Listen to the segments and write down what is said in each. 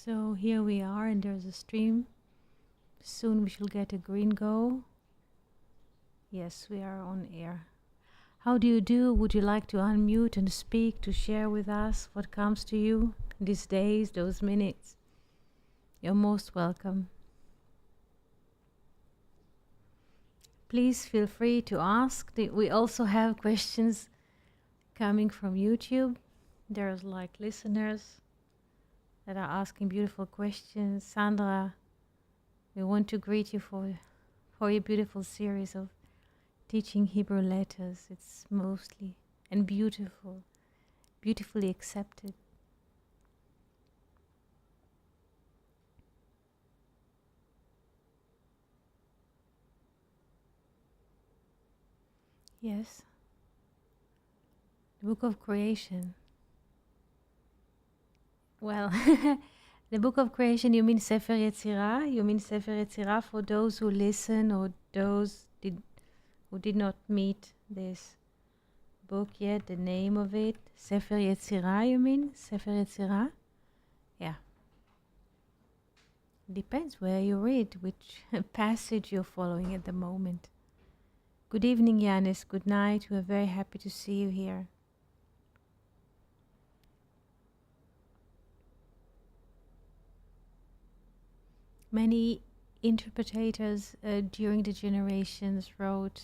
So here we are, and there's a stream. Soon we shall get a green go. Yes, we are on air. How do you do? Would you like to unmute and speak, to share with us what comes to you these days, those minutes? You're most welcome. Please feel free to ask. We also have questions coming from YouTube. There's like listeners that are asking beautiful questions. Sandra, we want to greet you for your beautiful series of teaching Hebrew letters. It's mostly and beautifully accepted. Yes, the book of creation. Well, the book of creation, you mean Sefer Yetzirah? You mean Sefer Yetzirah for those who listen or those who did not meet this book yet, the name of it? Sefer Yetzirah, you mean? Sefer Yetzirah? Yeah. Depends where you read, which passage you're following at the moment. Good evening, Yanis. Good night. We're very happy to see you here. Many interpreters during the generations wrote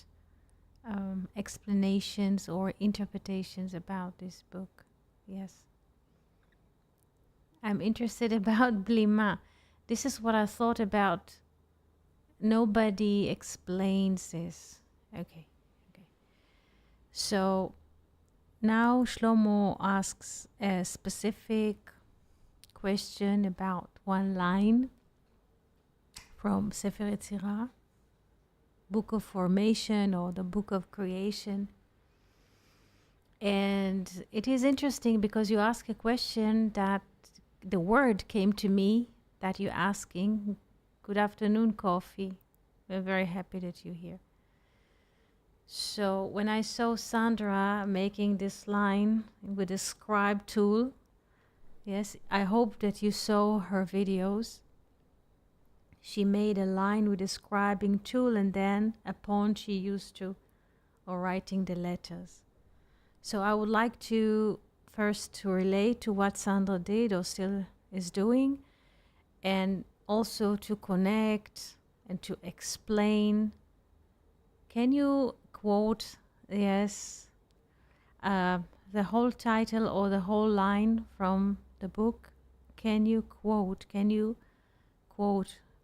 explanations or interpretations about this book. Yes. I'm interested about Blima. This is what I thought about. Nobody explains this. Okay. So now Shlomo asks a specific question about one line from Sefer Yetzirah, Book of Formation or the Book of Creation. And it is interesting because you ask a question that the word came to me that you're asking. Good afternoon, Coffee. We're very happy that you're here. So when I saw Sandra making this line with the scribe tool, yes, I hope that you saw her videos. She made a line with the scribing tool and then a pawn she used to, or writing the letters. So I would like to first to relate to what Sandra did or still is doing, and also to connect and to explain. Can you quote, yes, the whole title or the whole line from the book? Can you quote,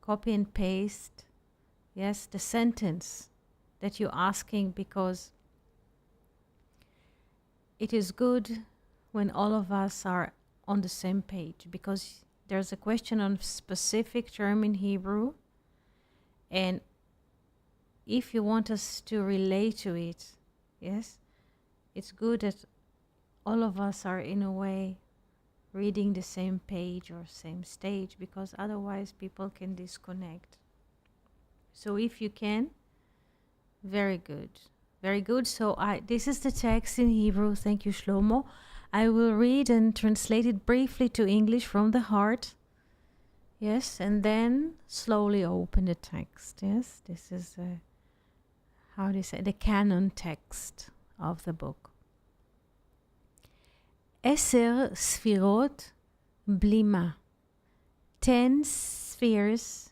copy and paste, yes, the sentence that you're asking, because it is good when all of us are on the same page, because there's a question on specific term in Hebrew, and if you want us to relate to it, yes, it's good that all of us are in a way reading the same page or same stage, because otherwise people can disconnect. So if you can, very good. Very good. So this is the text in Hebrew. Thank you, Shlomo. I will read and translate it briefly to English from the heart. Yes, and then slowly open the text. Yes, this is how do you say, the canon text of the book. 10 ספירות בלימה. 10 spheres,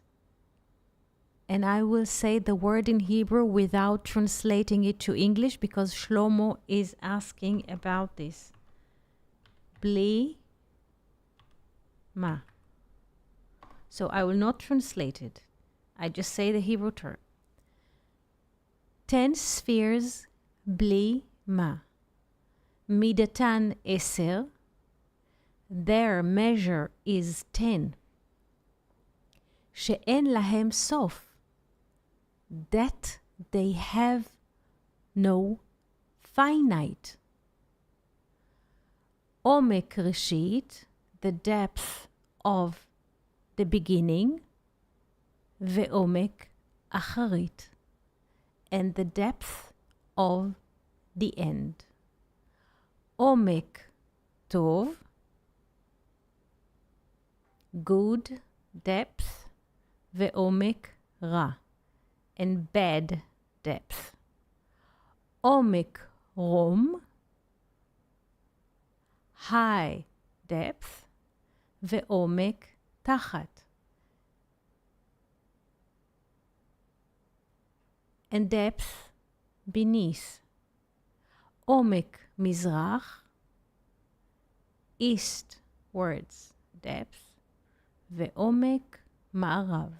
and I will say the word in Hebrew without translating it to English because Shlomo is asking about this. Bli ma. So I will not translate it. I just say the Hebrew term. 10 spheres bli ma. Midatan 10. Their measure is 10. שאין להם סוף. That they have no finite. עומק ראשית, the depth of the beginning, ועומק אחרית, and the depth of the end. עומק טוב, good, depth, ועומק, רע, and bad, depth. עומק, רום, high, depth, ועומק, תחת. And depth, beneath. עומק, מזרח, eastwards, depth, ועומק, מערב.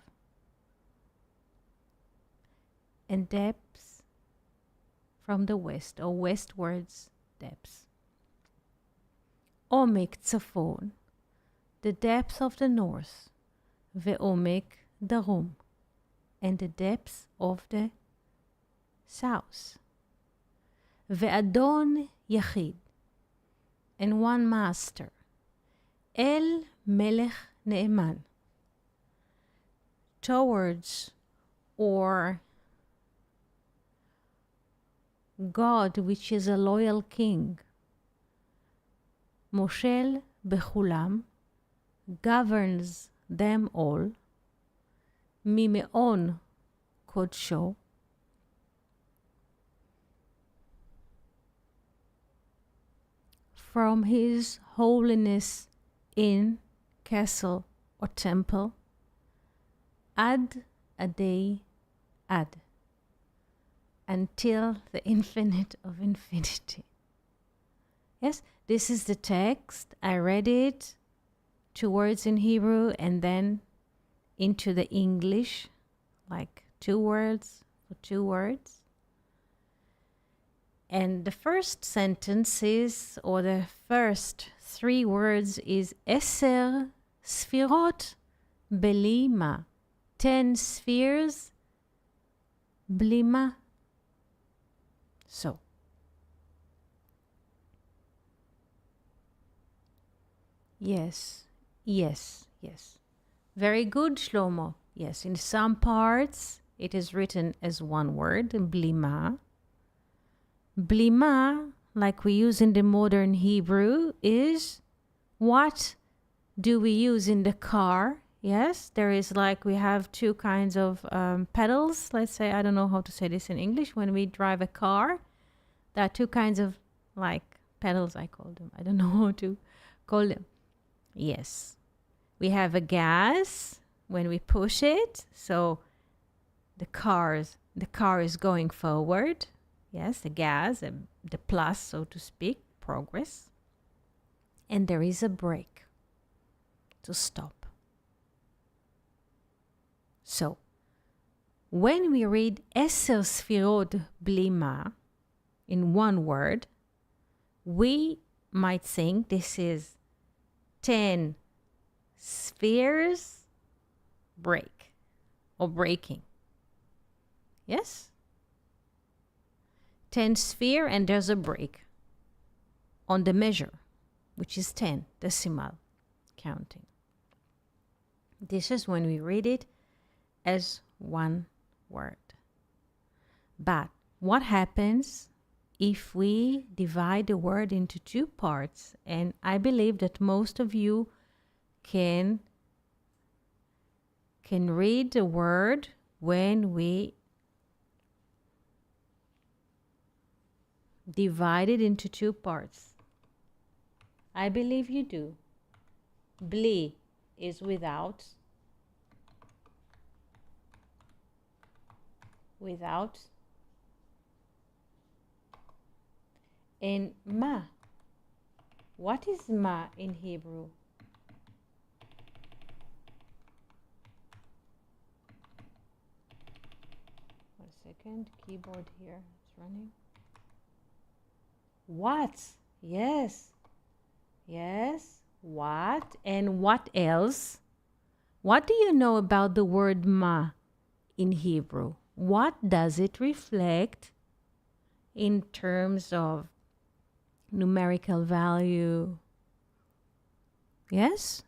And depth from the west, or westwards, depths. עומק, צפון, the depth of the north, ועומק, דרום, and the depths of the south. ואדון יחיד, and one master, אל מלך נאמן, towards or God which is a loyal king, מושל בכולם, governs them all, ממעון קודשו, from his holiness in castle or temple, ad adei ad, until the infinite of infinity. Yes, this is the text. I read it, 2 words in Hebrew, and then into the English, like 2 words for 2 words. And the first sentence is, or the first 3 words is, 10 ספירות בלי מה. 10 spheres בלי מה. So, yes, yes, yes. Very good, Shlomo. Yes, in some parts it is written as 1 word, בלי מה. בלי מה, like we use in the modern Hebrew, is what do we use in the car? Yes, there is like we have 2 kinds of pedals. Let's say, I don't know how to say this in English. When we drive a car, there are 2 kinds of like pedals, I call them. I don't know how to call them. Yes. We have a gas when we push it. So the car is going forward. Yes, the gas, the plus, so to speak, progress. And there is a brake to stop. So, when we read 10 ספירות בלי מה, in 1 word, we might think this is 10 spheres break or breaking. Yes? 10 sphere and there's a break on the measure, which is 10, decimal counting. This is when we read it as 1 word. But what happens if we divide the word into 2 parts? And I believe that most of you can read the word when we divide it into 2 parts. I believe you do. Bli is without. And ma. What is ma in Hebrew? One second, keyboard here, it's running. What? Yes. Yes. What? And what else? What do you know about the word ma in Hebrew? What does it reflect in terms of numerical value? Yes?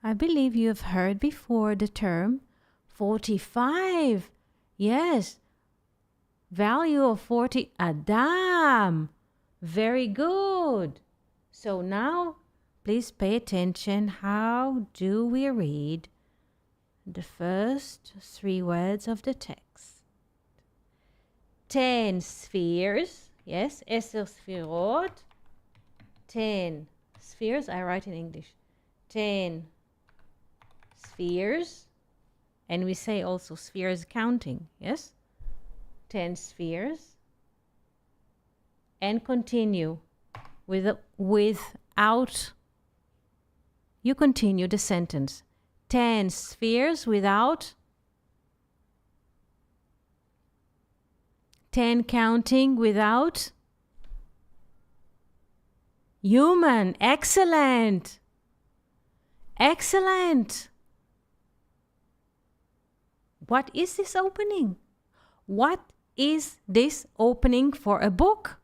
I believe you have heard before the term 45. Yes. Value of 40. Adam. Very good. So now, please pay attention. How do we read the first 3 words of the text? 10 spheres. Yes, 10 ספירות. 10 spheres. I write in English. 10 spheres. And we say also spheres counting. Yes? 10 spheres. And continue without. You continue the sentence. 10 spheres without. 10 counting without. Human. Excellent. Excellent. What is this opening? What is this opening for a book?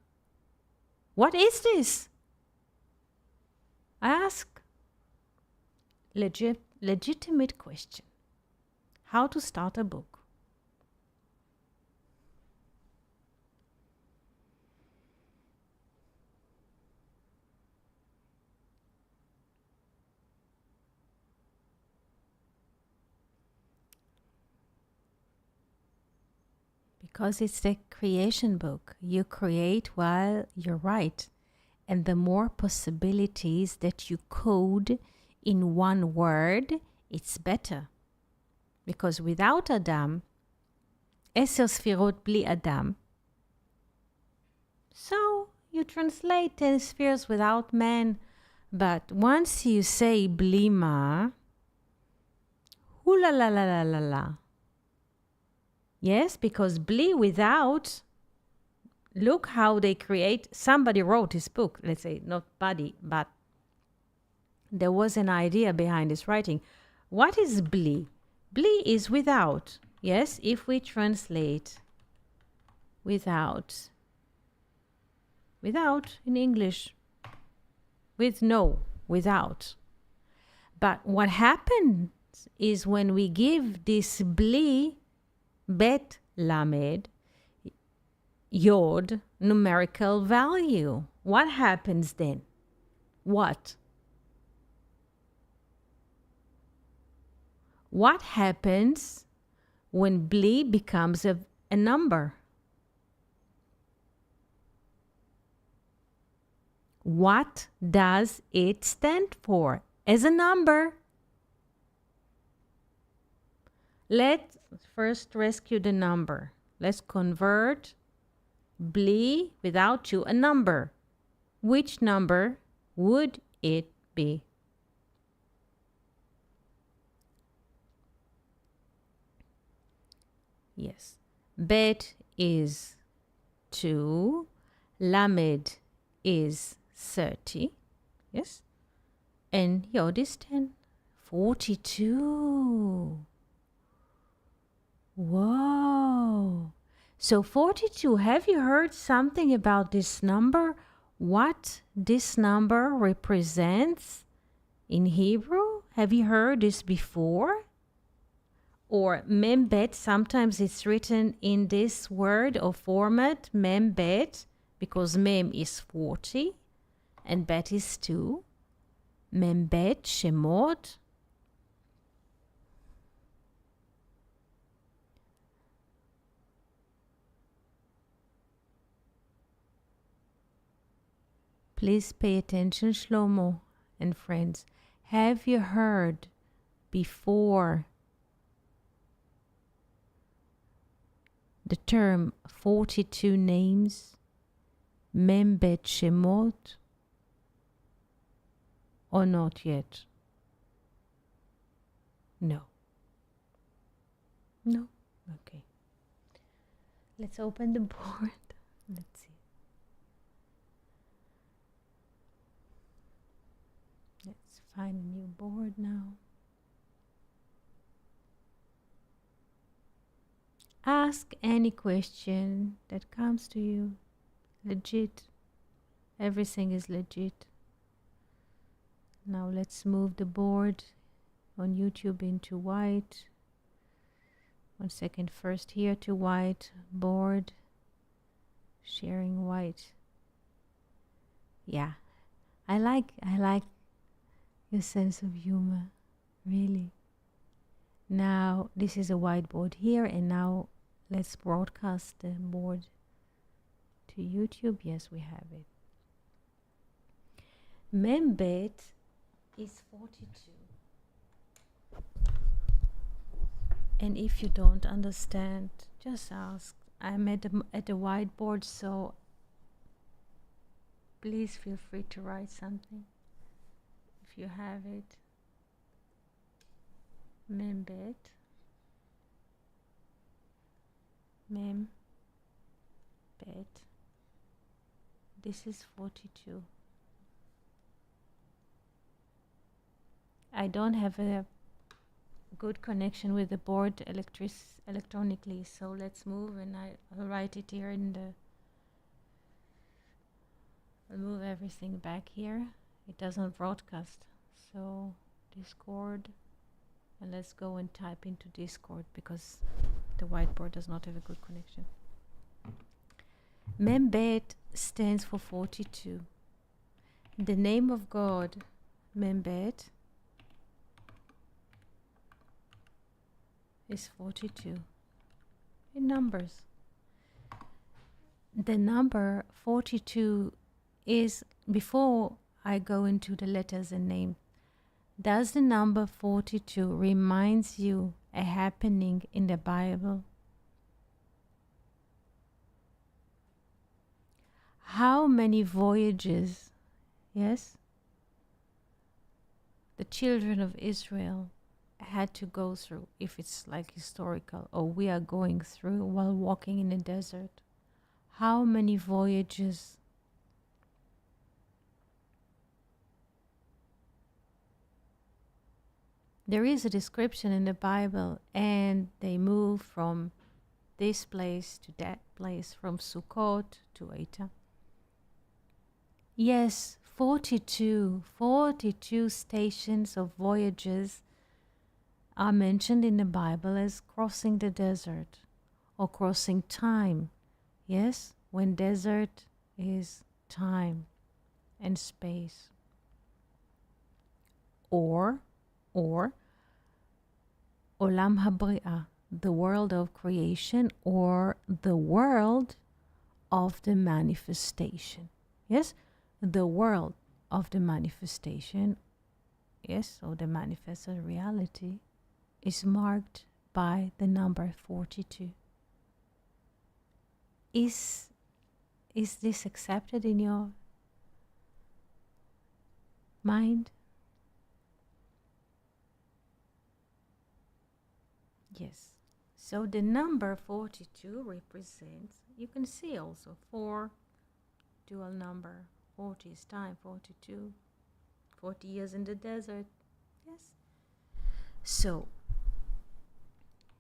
What is this? I ask. Legitimate question. How to start a book? Because it's the creation book. You create while you write. And the more possibilities that you code in one word, it's better. Because without Adam, 10 ספירות בלי Adam. So you translate 10 spheres without man. But once you say בלי מה, hula la la la la la. Yes, because bli without, look how they create. Somebody wrote this book, let's say, not Buddy, but there was an idea behind this writing. What is bli? Bli is without. Yes, if we translate without in English, with no, without. But what happens is when we give this bli, bet lamed, yod, numerical value. What happens then? What? What happens when bli becomes a number? What does it stand for as a number? Let's first rescue the number. Let's convert bli without to a number. Which number would it be? Yes. Bet is 2. Lamed is 30. Yes. And yod is 10. 42. Whoa. So 42, have you heard something about this number? What this number represents in Hebrew? Have you heard this before? Or membet, sometimes it's written in this word or format, membet, because mem is 40 and bet is 2. Membet, shemot. Please pay attention, Shlomo and friends. Have you heard before the term 42 names, membet shemot, or not yet? No. No? Okay. Let's open the board. Let's see. Let's find a new board now. Ask any question that comes to you. Legit. Everything is legit. Now let's move the board on YouTube into white. 1 second, first here to white, board, sharing white. Yeah, I like your sense of humor, really. Now, this is a whiteboard here, and now let's broadcast the board to YouTube. Yes, we have it. Membet is 42. And if you don't understand, just ask. I'm at the whiteboard, so please feel free to write something if you have it. Membet. Membet. This is 42. I don't have a good connection with the board electronically, so let's move, and I'll write it here in the. I'll move everything back here. It doesn't broadcast, so Discord, and let's go and type into Discord because the whiteboard does not have a good connection. Membet stands for 42. The name of God, Membet, is 42 in numbers. The number 42 is, before I go into the letters and name, does the number 42 reminds you a happening in the Bible? How many voyages, yes, the children of Israel had to go through, if it's like historical, or we are going through while walking in the desert? How many voyages? There is a description in the Bible, and they move from this place to that place, from Sukkot to Etam. Yes, 42 stations of voyages are mentioned in the Bible as crossing the desert or crossing time. Yes, when desert is time and space. Or Olam HaBri'ah, the world of creation, or the world of the manifestation. Yes, the world of the manifestation, yes, or the manifested reality, is marked by the number 42. Is this accepted in your mind? Yes. So the number 42 represents, you can see also 4, dual number. 40 is time, 42. 40 years in the desert. Yes. So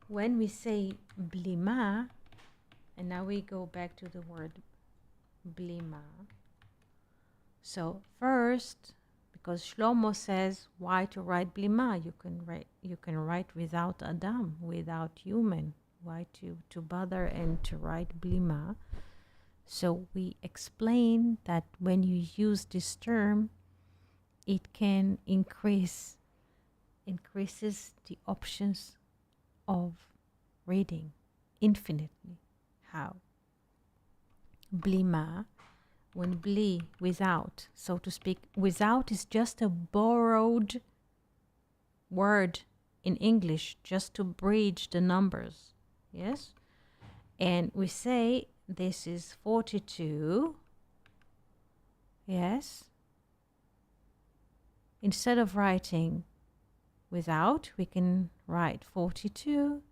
when we say blima, and now we go back to the word blima. So first, because Shlomo says why to write blima, you can write without Adam, without human. Why to bother and to write blima? So we explain that when you use this term, it can increases the options of reading infinitely. How? Blima, when bli, without, so to speak, without is just a borrowed word in English just to bridge the numbers. Yes? And we say this is 42. Yes? Instead of writing without, we can write 42,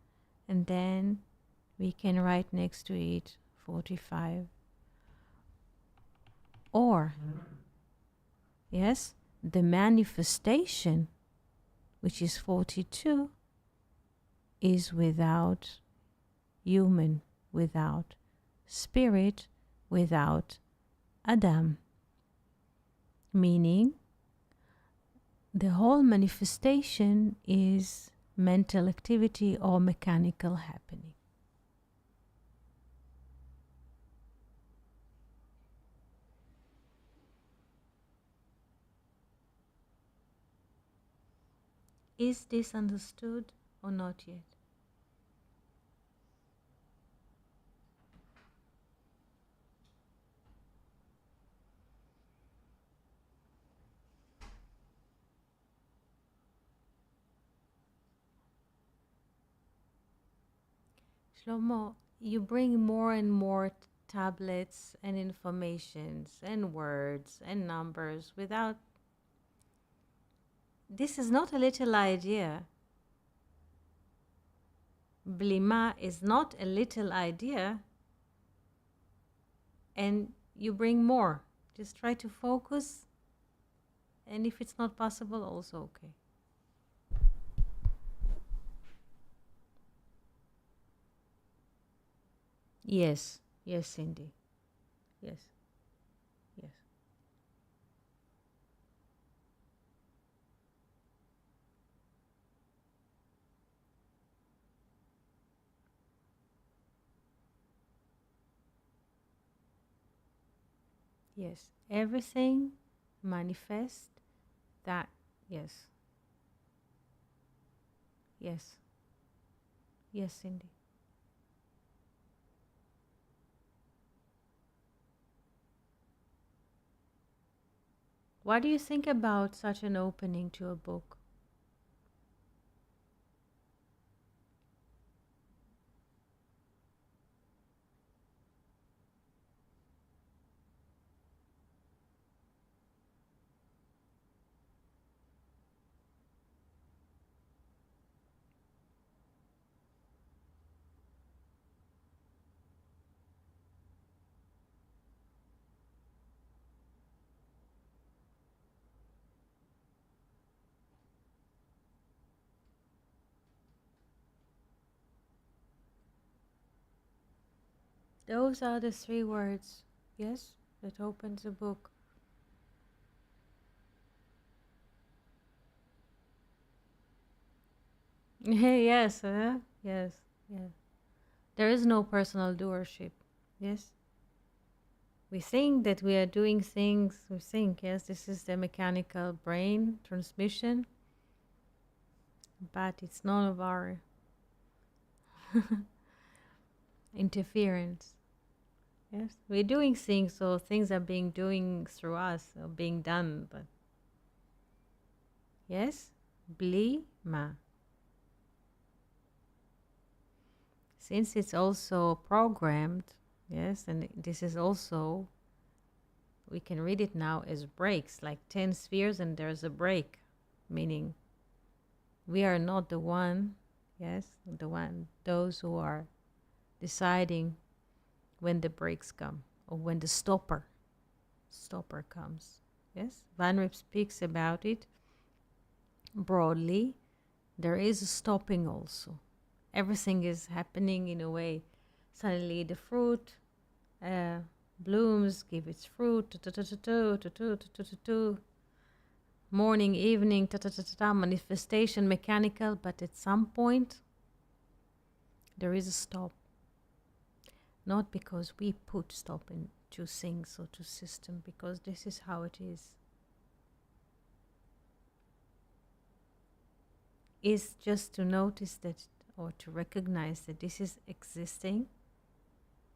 and then we can write next to it 45. Or, yes, the manifestation, which is 42, is without human, without spirit, without Adam. Meaning, the whole manifestation is mental activity or mechanical happening. Is this understood or not yet? Shlomo, you bring more and more tablets and informations and words and numbers without. This is not a little idea. Blima is not a little idea, and you bring more. Just try to focus, and if it's not possible, also okay. Yes, yes, Cindy. Yes, yes. Yes, everything manifest that. Yes, yes, yes, Cindy. What do you think about such an opening to a book? Those are the three words, yes, that opens a book. Yes, yes, yes. There is no personal doership, yes. We think that we are doing things, we think, yes, this is the mechanical brain transmission, but it's none of our interference. Yes, we're doing things, so things are being doing through us, or being done, but yes, bli ma. Since it's also programmed, yes, and this is also, we can read it now as breaks, like 10 spheres and there's a break, meaning we are not the one, yes, those who are deciding when the breaks come or when the stopper comes. Yes, Van Rip speaks about it broadly. There is a stopping also. Everything is happening in a way. Suddenly the fruit blooms, give its fruit, morning, evening, manifestation, mechanical, but at some point there is a stop. Not because we put stop into things or to system, because this is how it is. Is just to notice that or to recognize that this is existing,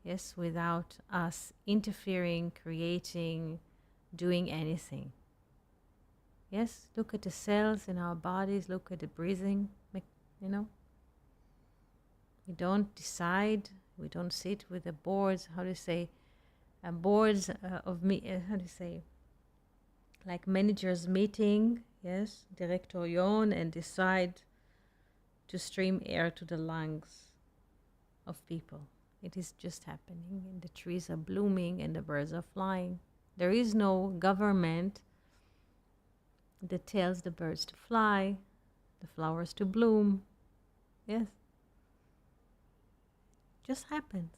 yes, without us interfering, creating, doing anything. Yes, look at the cells in our bodies, look at the breathing, you know. We don't decide, we don't sit with the boards, how to say, boards of me, how to say, like managers meeting, yes, directorion, and decide to stream air to the lungs of people. It is just happening, and the trees are blooming and the birds are flying. There is no government that tells the birds to fly, the flowers to bloom. Yes, just happens.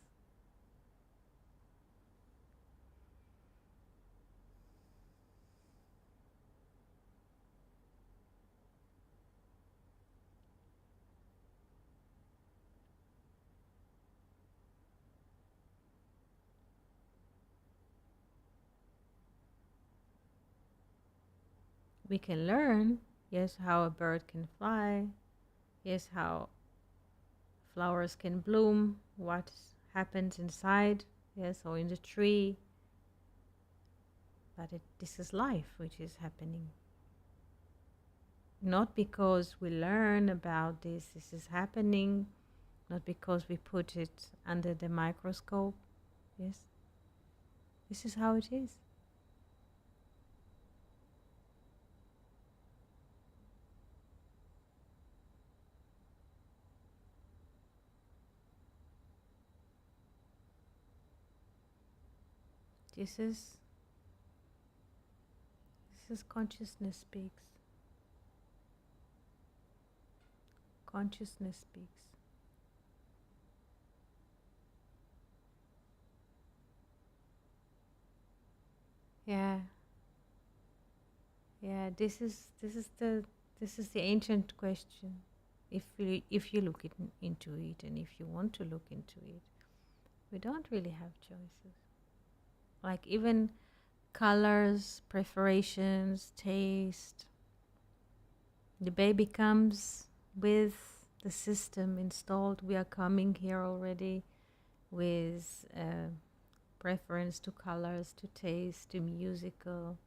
We can learn, Yes, how a bird can fly. Yes, how flowers can bloom. What happens inside. Yes, or in the tree. But this is life which is happening. Not because we learn about this is happening, not because we put it under the microscope. Yes, this is how it is. This is consciousness speaks. Consciousness speaks. Yeah, yeah. This is the ancient question. If you look into it, and if you want to look into it, we don't really have choices. Like even colors, preparations, taste. The baby comes with the system installed. We are coming here already with preference to colors, to taste, to musical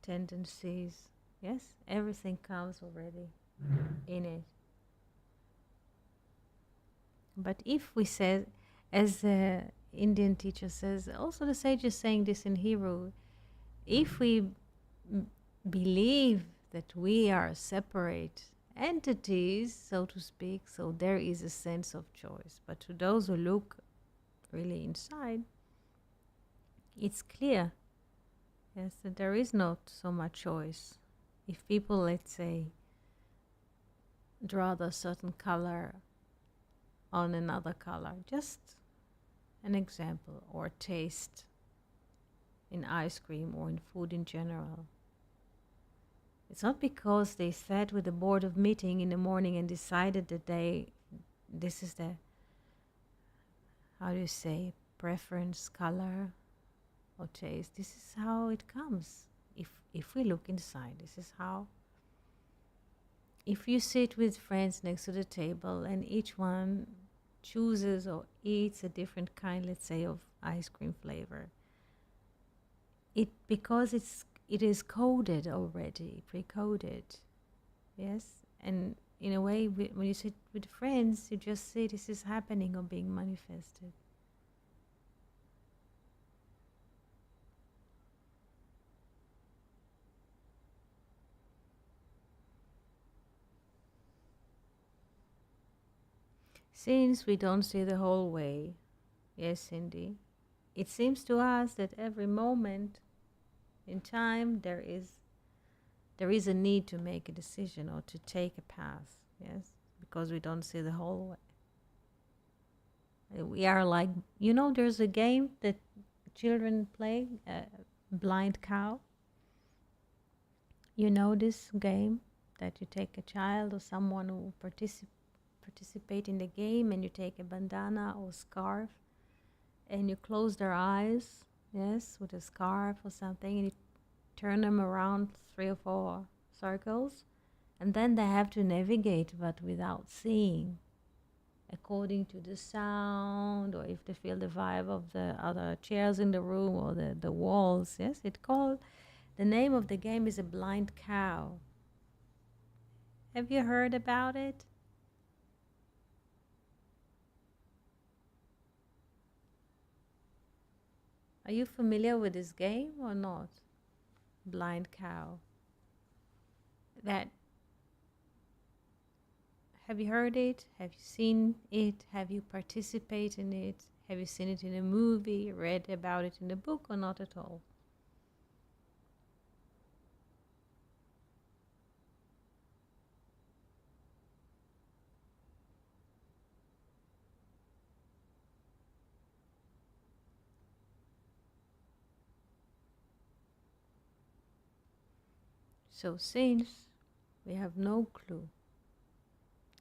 tendencies. Yes, everything comes already in it. But if we say, as the Indian teacher says, also the sage is saying this in Hebrew, if we believe that we are separate entities, so to speak, so there is a sense of choice. But to those who look really inside, it's clear, yes, that there is not so much choice. If people, let's say, draw a certain color on another color, just an example, or taste in ice cream or in food in general, it's not because they sat with the board of meeting in the morning and decided that this is the, how do you say, preference, color, or taste. This is how it comes. If we look inside, this is how. If you sit with friends next to the table and each one chooses or eats a different kind, let's say, of ice cream flavor, because it is coded already, pre-coded, yes. And in a way, when you sit with friends, you just say this is happening or being manifested. Since we don't see the whole way, yes, Cindy, it seems to us that every moment in time there is a need to make a decision or to take a path, yes, because we don't see the whole way. We are like, there's a game that children play, blind cow. You know this game, that you take a child or someone who participate in the game, and you take a bandana or scarf and you close their eyes, yes, with a scarf or something, and you turn them around 3 or 4 circles, and then they have to navigate, but without seeing, according to the sound, or if they feel the vibe of the other chairs in the room or the walls. Yes, the name of the game is a blind cow. Have you heard about it? Are you familiar with this game or not? Blind cow. That Have you heard it? Have you seen it? Have you participated in it? Have you seen it in a movie, read about it in a book, or not at all? So since we have no clue,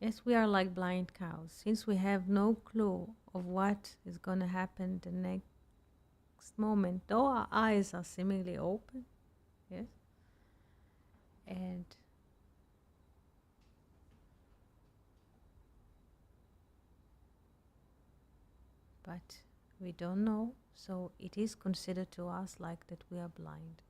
yes, we are like blind cows. Since we have no clue of what is going to happen the next moment, though our eyes are seemingly open, yes, And but we don't know, so it is considered to us like that we are blind.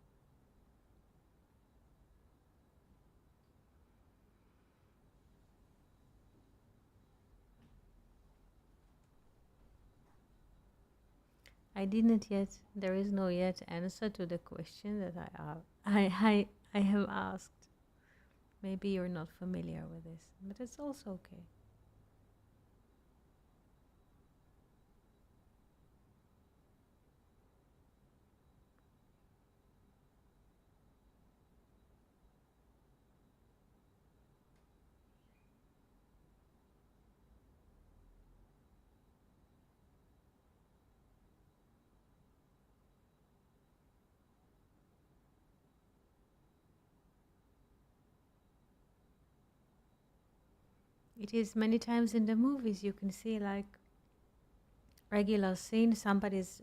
I didn't yet. There is no yet answer to the question that I have asked. Maybe you're not familiar with this, but it's also okay. It is many times in the movies you can see like regular scene. Somebody's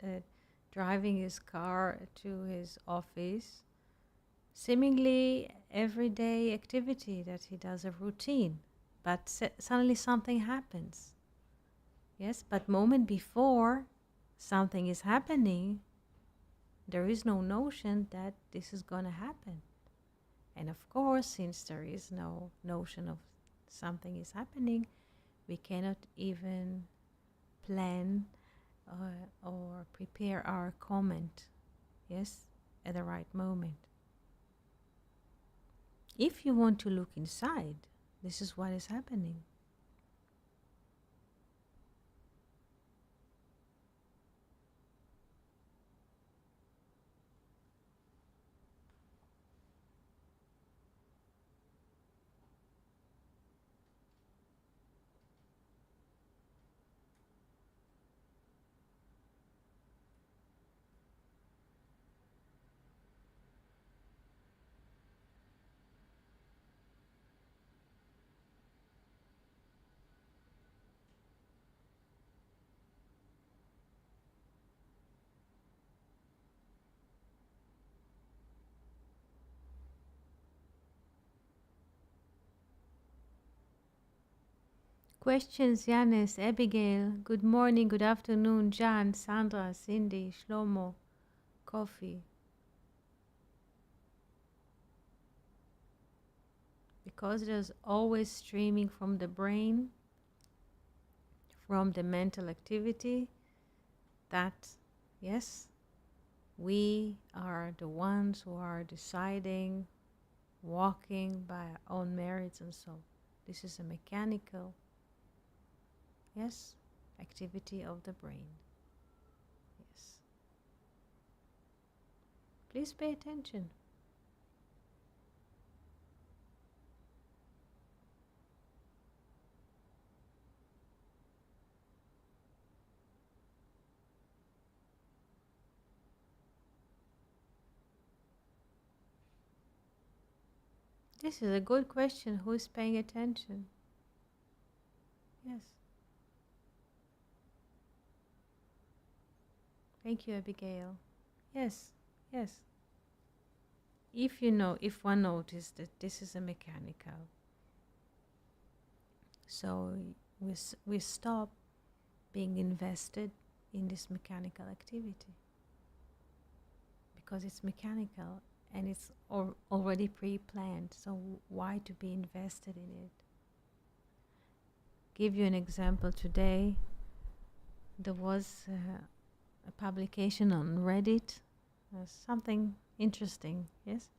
driving his car to his office. Seemingly everyday activity that he does, a routine, but suddenly something happens. Yes, but moment before something is happening, there is no notion that this is going to happen. And of course, since there is no notion of something is happening, we cannot even plan or prepare our comment, yes, at the right moment. If you want to look inside, this is what is happening. Questions, Yanis, Abigail, good morning, good afternoon, Jan, Sandra, Cindy, Shlomo, Coffee. Because there's always streaming from the brain, from the mental activity, that, yes, we are the ones who are deciding, walking by our own merits, and so this is a mechanical, yes, activity of the brain. Yes. Please pay attention. This is a good question. Who is paying attention? Yes. Thank you, Abigail. Yes, yes. If you know, if one noticed that this is a mechanical, so we stop being invested in this mechanical activity because it's mechanical and it's already pre-planned. So why to be invested in it? Give you an example. Today there was a publication on Reddit, something interesting. Yes,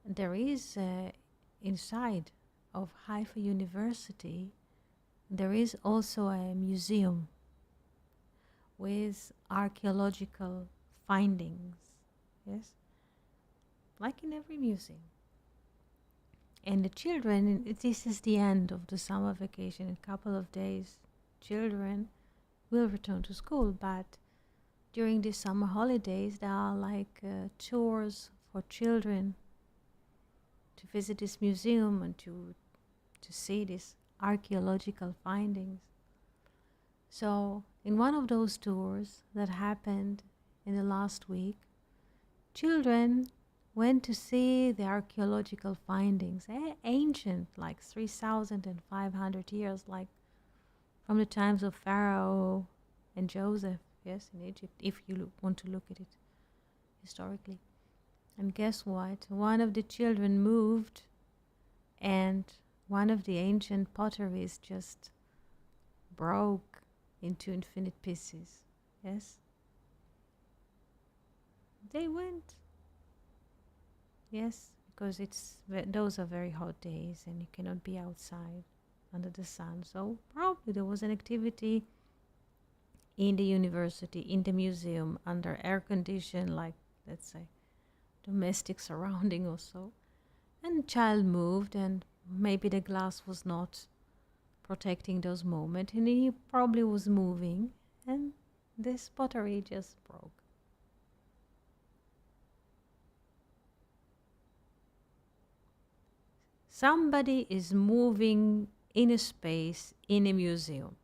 there is inside of Haifa University, there is also a museum with archaeological findings, yes, like in every museum. And the children, this is the end of the summer vacation. In a couple of days, children will return to school, but during the summer holidays, there are like tours for children to visit this museum and to see these archaeological findings. So in one of those tours that happened in the last week, children went to see the archaeological findings, ancient, like 3,500 years, like from the times of Pharaoh and Joseph, yes, in Egypt, if you want to look at it historically. And guess what? One of the children moved, and one of the ancient potteries just broke into infinite pieces. Yes? They went. Yes, because those are very hot days and you cannot be outside under the sun. So probably there was an activity in the university, in the museum, under air condition, like, let's say, domestic surrounding or so. And the child moved, and maybe the glass was not protecting those moments, and he probably was moving, and this pottery just broke. Somebody is moving in a space in a museum.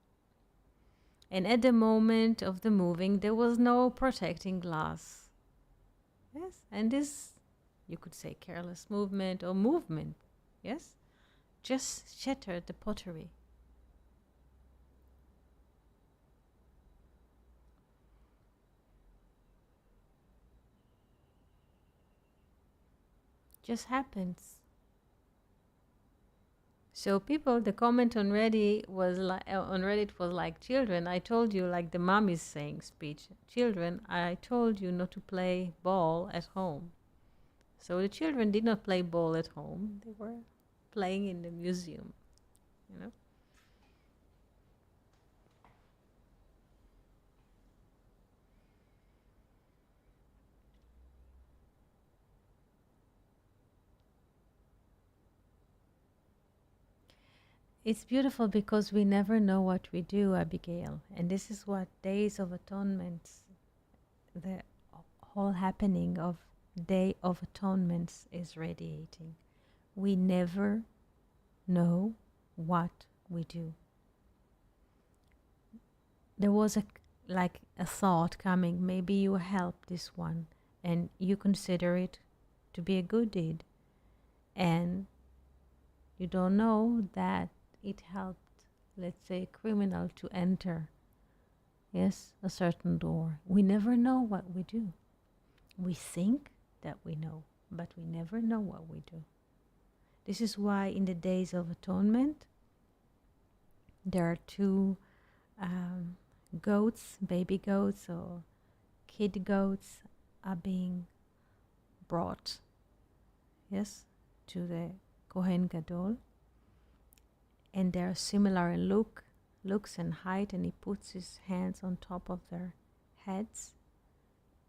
And at the moment of the moving, there was no protecting glass. Yes, and this, you could say, careless movement or movement, yes, just shattered the pottery. Just happens. So people, the comment on Reddit was like, children, I told you, like the mom is saying speech, children, I told you not to play ball at home. So the children did not play ball at home. They were playing in the museum, you know. It's beautiful because we never know what we do, Abigail. And this is what Days of Atonements, the whole happening of Day of Atonements is radiating. We never know what we do. There was a thought coming, maybe you help this one and you consider it to be a good deed, and you don't know that it helped, let's say, a criminal to enter, yes, a certain door. We never know what we do. We think that we know, but we never know what we do. This is why in the Days of Atonement, there are two goats, baby goats or kid goats, are being brought, yes, to the Kohen Gadol, and they're similar in looks and height, and he puts his hands on top of their heads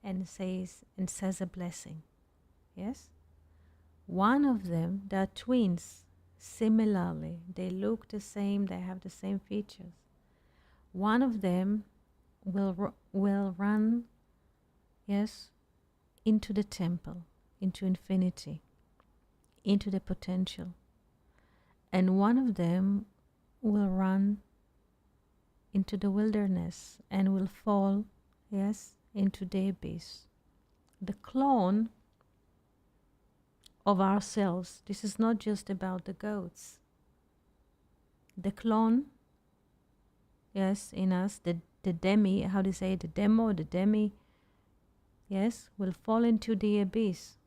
and says a blessing. Yes, one of them, they're twins. Similarly, they look the same, they have the same features. One of them will run, yes, into the temple, into infinity, into the potential. And one of them will run into the wilderness and will fall, yes, into the abyss. The clone of ourselves, this is not just about the goats. The clone, yes, in us, the demi, how do you say it? The demo, the demi, yes, will fall into the abyss.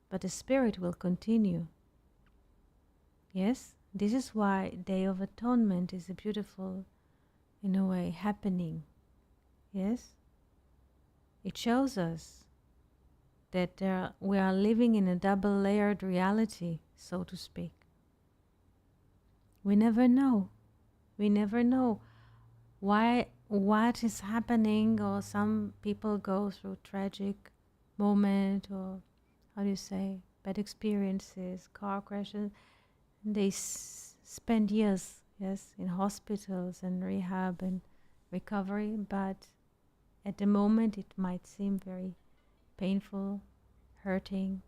But the spirit will continue. Yes, this is why Day of Atonement is a beautiful, in a way, happening. Yes, it shows us that we are living in a double-layered reality, so to speak. We never know. We never know what is happening, or some people go through tragic moment, or how do you say, bad experiences, car crashes. They spend years, yes, in hospitals and rehab and recovery, but at the moment it might seem very painful, hurting,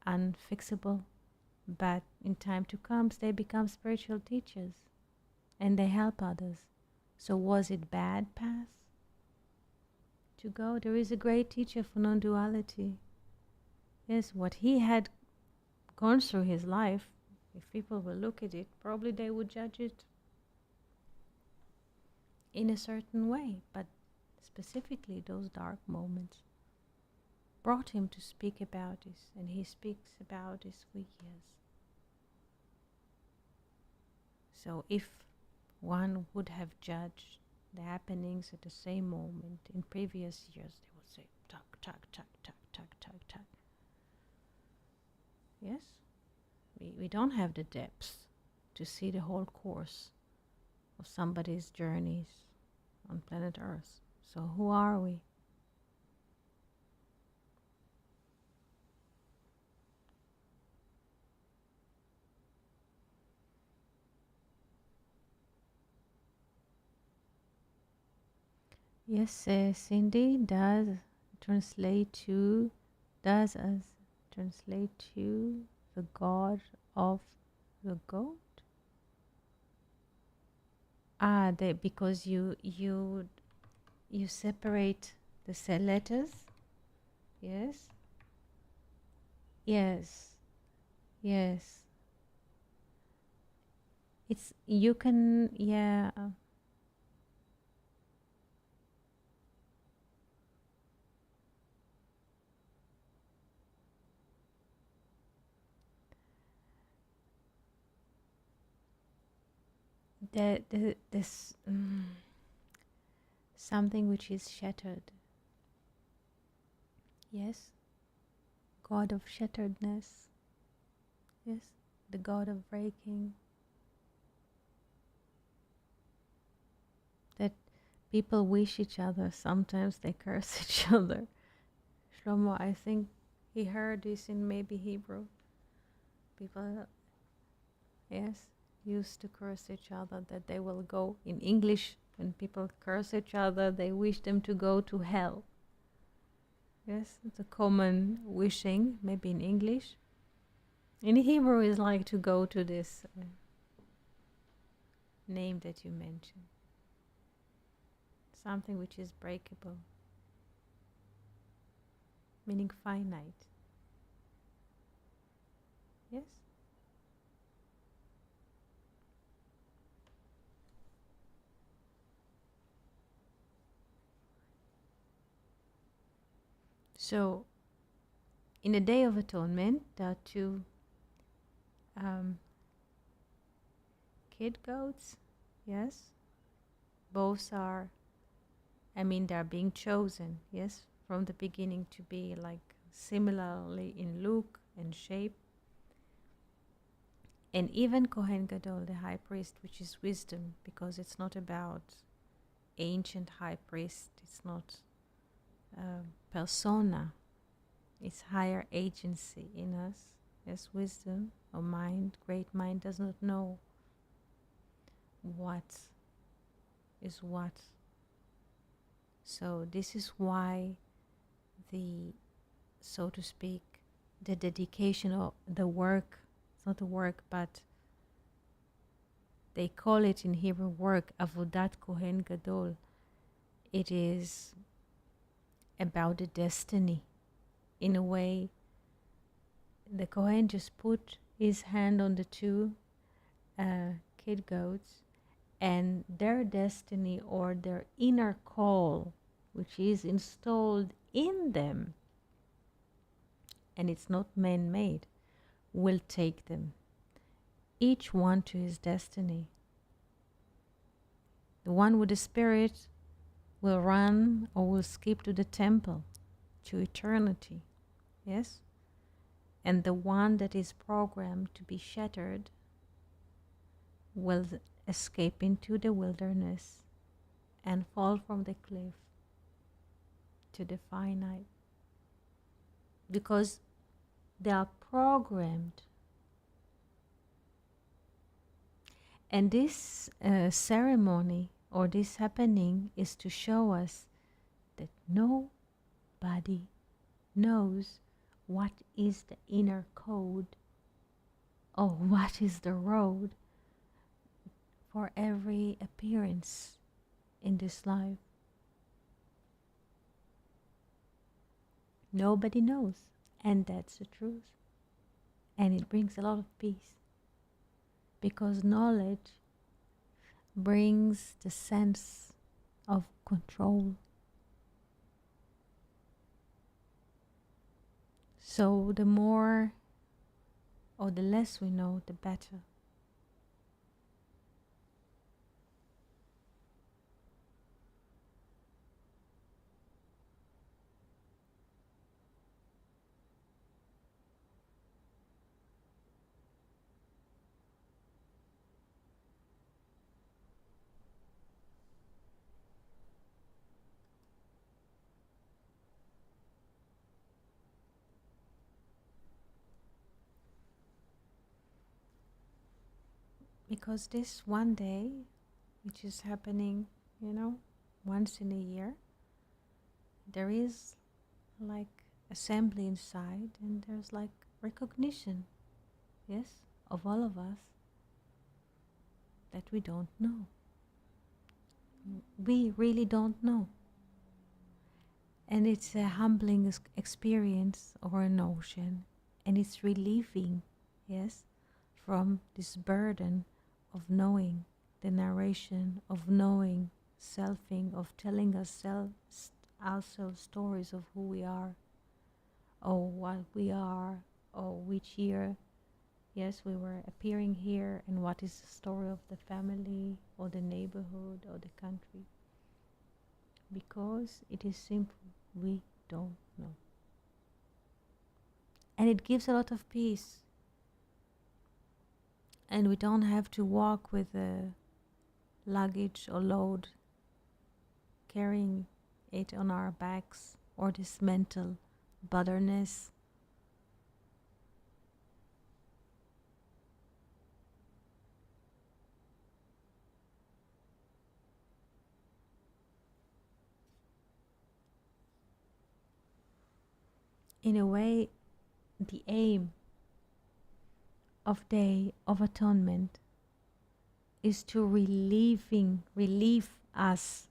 unfixable, but in time to come they become spiritual teachers and they help others. So was it bad past? to go. There is a great teacher for non-duality. Yes, what he had gone through his life, if people will look at it, probably they would judge it in a certain way, but specifically those dark moments brought him to speak about this, and he speaks about this for years. So if one would have judged the happenings at the same moment in previous years, they would say, tuck, tuck, tuck, tuck, tuck, tuck, tuck. Yes? We don't have the depth to see the whole course of somebody's journeys on planet Earth. So who are we? Yes, Cindy does translate to, does as translate to the god of the goat. Because you separate the cell letters. Yes. Yes. Yes. It's you can yeah. This something which is shattered. Yes. God of shatteredness. Yes. The God of breaking. That people wish each other. Sometimes they curse each other. Shlomo, I think he heard this in maybe Hebrew. People, yes, used to curse each other, that they will go in English. When people curse each other, they wish them to go to hell. Yes, it's a common wishing, maybe in English. In Hebrew, is like to go to this name that you mentioned. Something which is breakable, meaning finite. Yes? So, in the Day of Atonement, there are two kid goats. Yes? Both are, they're being chosen, yes, from the beginning to be like similarly in look and shape. And even Kohen Gadol, the high priest, which is wisdom, because it's not about ancient high priest, it's not persona, it's higher agency in us. Yes, wisdom or mind, great mind does not know what is what. So this is why so to speak, the dedication of the work, it's not a work, but they call it in Hebrew work, Avodat Kohen Gadol. It is about the destiny. In a way, the Kohen just put his hand on the two kid goats, and their destiny or their inner call, which is installed in them, and it's not man-made, will take them, each one to his destiny. The one with the spirit will run or will skip to the temple, to eternity, yes? And the one that is programmed to be shattered will escape into the wilderness and fall from the cliff to the finite. Because they are programmed. And this ceremony or this happening is to show us that nobody knows what is the inner code or what is the road for every appearance in this life. Nobody knows. And that's the truth. And it brings a lot of peace. Because knowledge brings the sense of control. So the more or the less we know, the better. Because this one day, which is happening, once in a year, there is like assembly inside, and there's like recognition, yes, of all of us that we don't know. We really don't know. And it's a humbling experience or a notion, and it's relieving, yes, from this burden of knowing, the narration of knowing, selfing, of telling ourselves stories of who we are, or what we are, or which year, yes, we were appearing here, and what is the story of the family, or the neighborhood, or the country. Because it is simple, we don't know. And it gives a lot of peace. And we don't have to walk with a luggage or load, carrying it on our backs, or this mental botherness. In a way, the aim of Day of Atonement is to relieve us,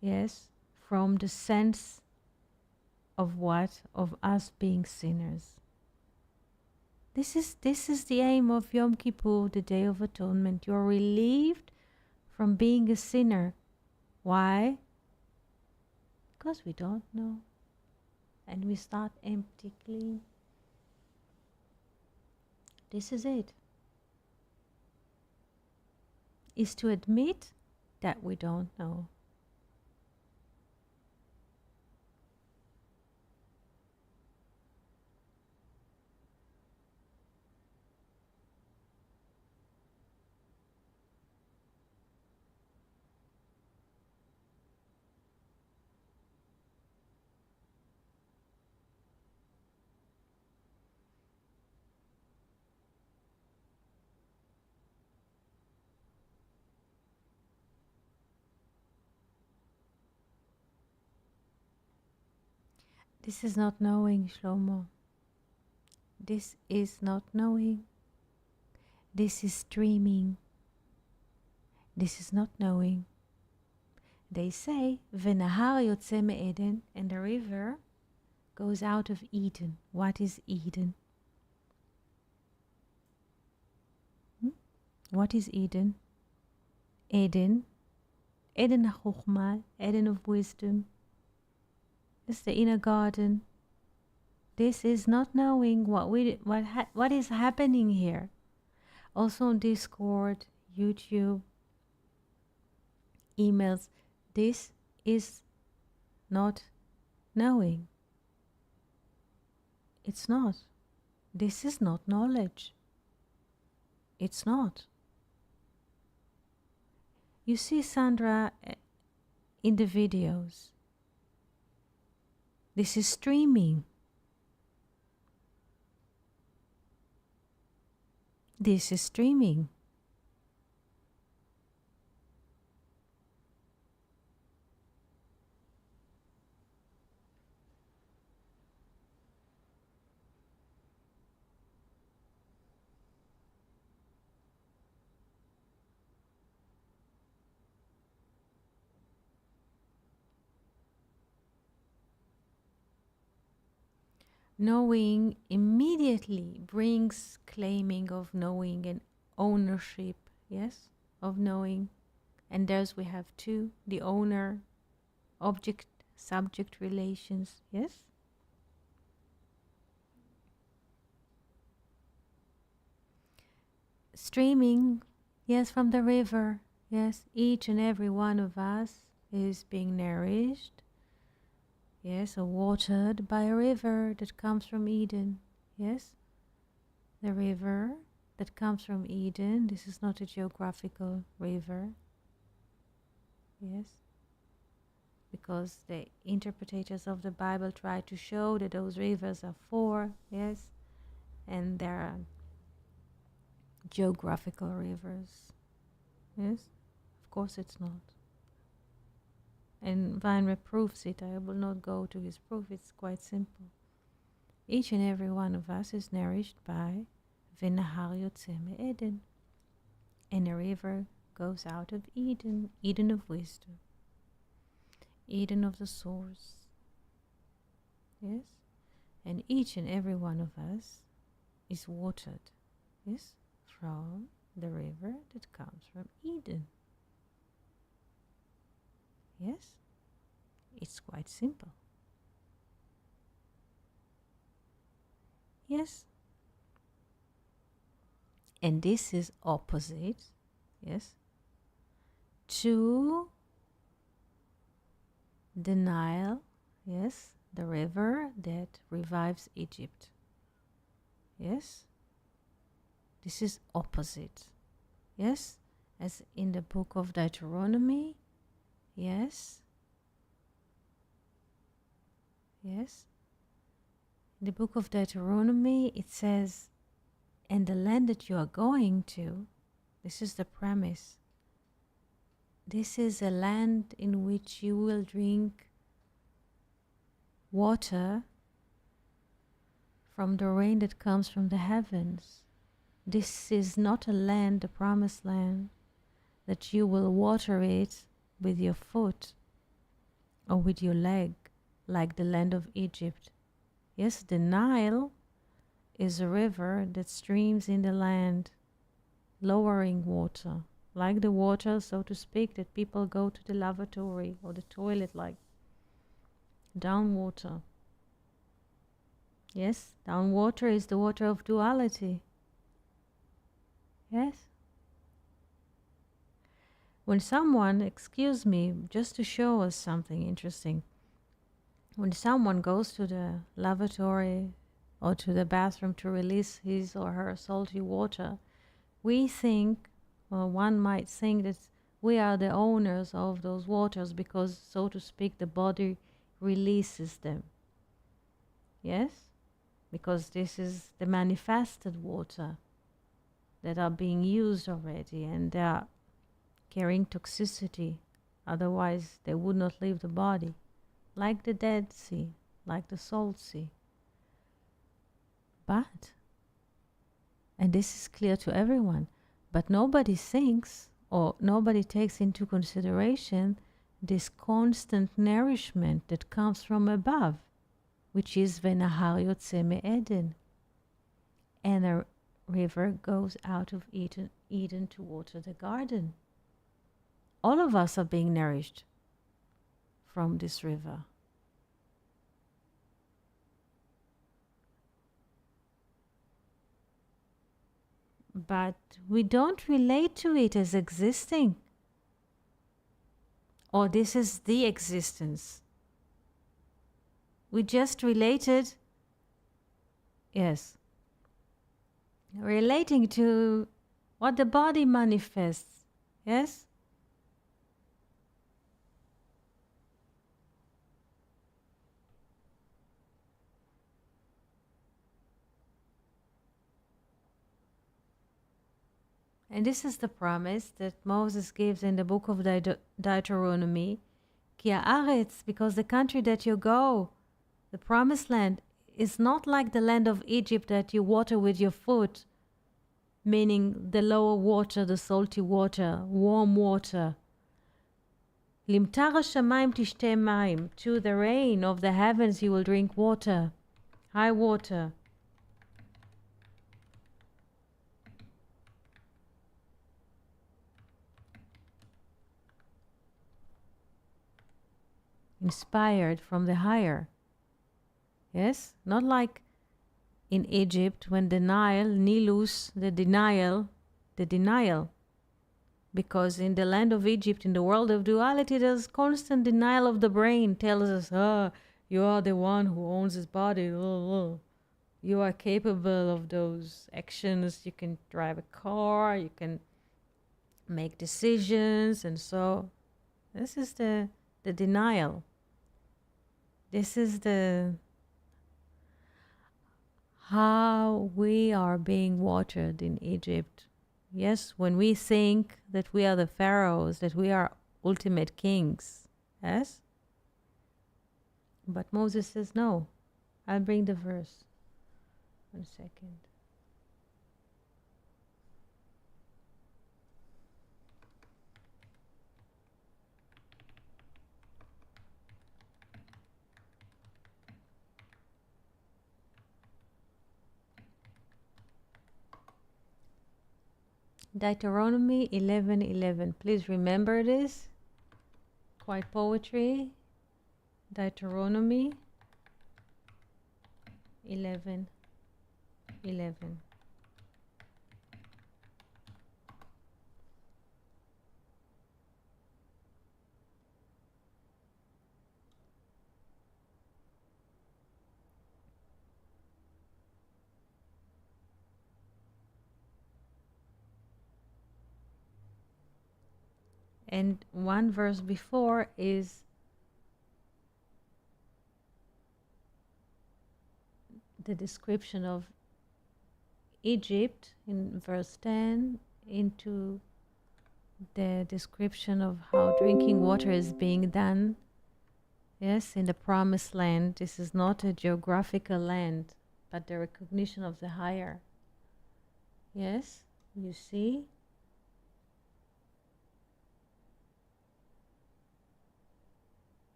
yes, from the sense of what? Of us being sinners. This is the aim of Yom Kippur, the Day of Atonement. You're relieved from being a sinner. Why? Because we don't know. And we start empty, clean. This is it. Is to admit that we don't know. This is not knowing, Shlomo. This is not knowing. This is dreaming. This is not knowing. They say, V'nahar yotze me'eden, and the river goes out of Eden. What is Eden? What is Eden? Eden HaChochmah, Eden of wisdom. It's the inner garden. This is not knowing what is happening here. Also on Discord, YouTube, emails. This is not knowing. It's not. This is not knowledge. It's not. You see Sandra in the videos. This is streaming. This is streaming. Knowing immediately brings claiming of knowing and ownership, yes, of knowing. And there's we have two, the owner, object, subject relations, yes? Streaming, yes, from the river, yes, each and every one of us is being nourished, yes, or watered by a river that comes from Eden, yes? The river that comes from Eden, this is not a geographical river, yes? Because the interpreters of the Bible try to show that those rivers are four, yes? And there are geographical rivers, yes? Of course it's not. And Weinberg proves it. I will not go to his proof. It's quite simple. Each and every one of us is nourished by V'nahar yotzeh me'Eden. And a river goes out of Eden, Eden of wisdom, Eden of the source. Yes? And each and every one of us is watered, yes, from the river that comes from Eden. Yes? It's quite simple. Yes? And this is opposite, yes, to the Nile, yes, the river that revives Egypt. Yes? This is opposite. Yes? As in the book of Deuteronomy. Yes? Yes? In the book of Deuteronomy, it says, and the land that you are going to, this is the premise. This is a land in which you will drink water from the rain that comes from the heavens. This is not a land, the promised land, that you will water it with your foot or with your leg, like the land of Egypt. Yes, the Nile is a river that streams in the land, lowering water, like the water, so to speak, that people go to the lavatory or the toilet, like down water. Yes, down water is the water of duality. Yes? When someone, excuse me, just to show us something interesting, when someone goes to the lavatory or to the bathroom to release his or her salty water, we think, or one might think, that we are the owners of those waters because, so to speak, the body releases them. Yes? Because this is the manifested water that are being used already, and they are carrying toxicity. Otherwise, they would not leave the body. Like the Dead Sea, like the Salt Sea. But, and this is clear to everyone, but nobody thinks or nobody takes into consideration this constant nourishment that comes from above, which is V'nahar yotzeh me'Eden. And a river goes out of Eden to water the garden. All of us are being nourished from this river. But we don't relate to it as existing. Or this is the existence. We just related, yes, relating to what the body manifests, yes? And this is the promise that Moses gives in the book of Deuteronomy. Ki haaretz, because the country that you go, the promised land, is not like the land of Egypt that you water with your foot, meaning the lower water, the salty water, warm water. Limtar hashamayim tishte mayim, to the rain of the heavens you will drink water. High water. Inspired from the higher. Yes, not like in Egypt when the Nile, Nilus, the denial. Because in the land of Egypt, in the world of duality, there's constant denial of the brain. Tells us, you are the one who owns this body. You are capable of those actions. You can drive a car. You can make decisions. And so this is the denial. This is the how we are being watered in Egypt. Yes, when we think that we are the pharaohs, that we are ultimate kings. Yes? But Moses says, no. I'll bring the verse. 1 second. Deuteronomy 11:11. Please remember this. Quiet poetry. Deuteronomy 11:11. And one verse before is the description of Egypt in verse 10 into the description of how drinking water is being done. Yes, in the promised land. This is not a geographical land, but the recognition of the higher. Yes, you see?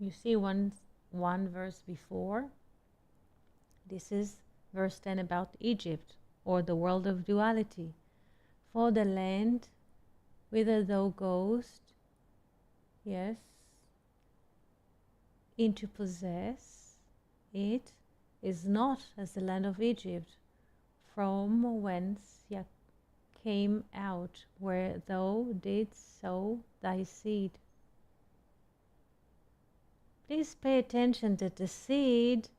You see one verse before. This is verse 10 about Egypt, or the world of duality. For the land whither thou goest, yes, into possess it, is not as the land of Egypt, from whence ye came out, where thou didst sow thy seed. Please pay attention that the seed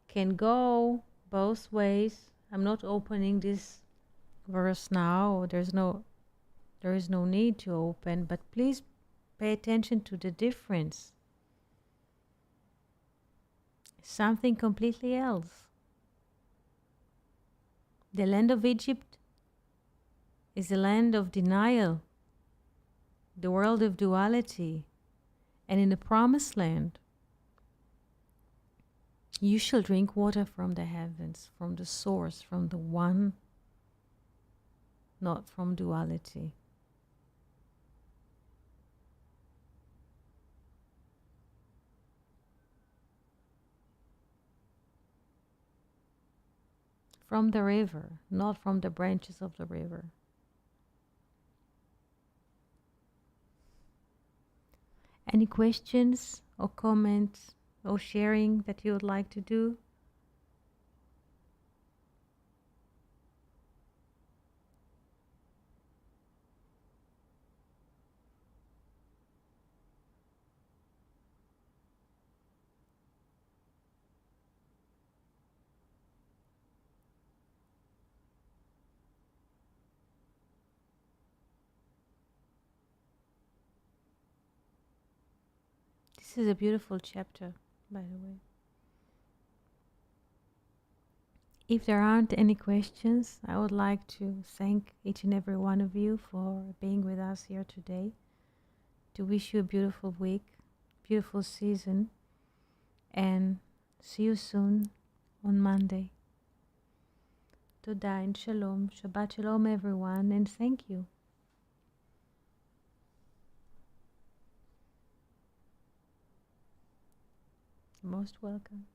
can go both ways. I'm not opening this verse now. There is no need to open, but please pay attention to the difference. Something completely else. The land of Egypt is a land of denial, the world of duality. And in the promised land, you shall drink water from the heavens, from the source, from the one, not from duality. From the river, not from the branches of the river. Any questions or comments or sharing that you would like to do? This is a beautiful chapter, by the way. If there aren't any questions, I would like to thank each and every one of you for being with us here today. To wish you a beautiful week, beautiful season, and see you soon on Monday. Toda and Shalom. Shabbat Shalom, everyone, and thank you. Most welcome.